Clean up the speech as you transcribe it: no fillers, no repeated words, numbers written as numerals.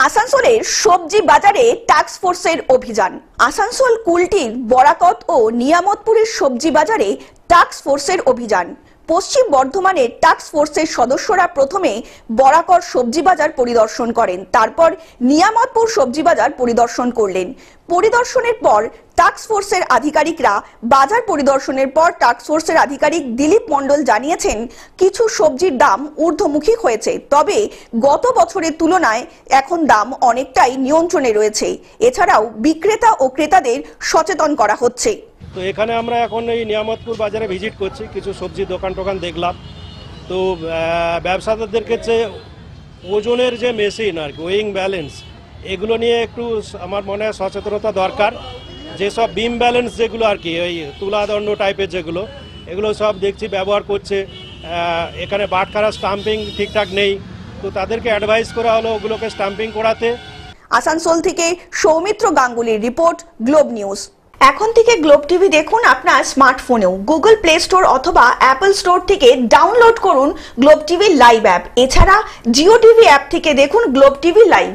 আসানসোলের সবজি বাজারে টাস্ক ফোর্সের অভিযান। আসানসোল কুলটির বরাকত ও নিয়ামতপুরের সবজি বাজারে টাস্ক ফোর্সের অভিযান। পশ্চিম বর্ধমানের টাস্ক ফোর্সের সদস্যরা প্রথমে বরাকর সবজি বাজার পরিদর্শন করেন, তারপর নিয়ামতপুর সবজি বাজার পরিদর্শন করলেন। পরিদর্শনের পর টাস্ক ফোর্সের আধিকারিকরা বাজার পরিদর্শনের পর টাস্ক ফোর্সের আধিকারিক দিলীপ মণ্ডল জানিয়েছেন, কিছু সবজির দাম ঊর্ধ্বমুখী হয়েছে, তবে গত বছরের তুলনায় এখন দাম অনেকটাই নিয়ন্ত্রণে রয়েছে। এছাড়াও বিক্রেতা ও ক্রেতাদের সচেতন করা হচ্ছে। তো এখানে আমরা এখন এই নিয়ামতপুর বাজারে ভিজিট করছি, কিছু সবজি দোকান দেখলাম। তো ব্যবসাদারদেরকে যে ওজনের যে মেশিন আর কি, ওয়েইং ব্যালেন্স, এগুলো নিয়ে একটু আমার মনে হয় সচেতনতা দরকার। যেসব বিম ব্যালেন্স যেগুলো আর কি, ওই তুলাদণ্ড টাইপের যেগুলো, এগুলো সব দেখছি ব্যবহার করছে। এখানে বাটখারা স্টাম্পিং ঠিকঠাক নেই, তো তাদেরকে অ্যাডভাইস করা হলো ওগুলোকে স্টাম্পিং করাতে। আসানসোল থেকে সৌমিত্র গাঙ্গুলির রিপোর্ট, গ্লোব নিউজ। এখন থেকে গ্লোব টিভি দেখুন আপনার স্মার্টফোনেও। গুগল প্লে স্টোর অথবা অ্যাপল স্টোর থেকে ডাউনলোড করুন গ্লোব টিভি লাইভ অ্যাপ। এছাড়া জিও টিভি অ্যাপ থেকে দেখুন গ্লোব টিভি লাইভ।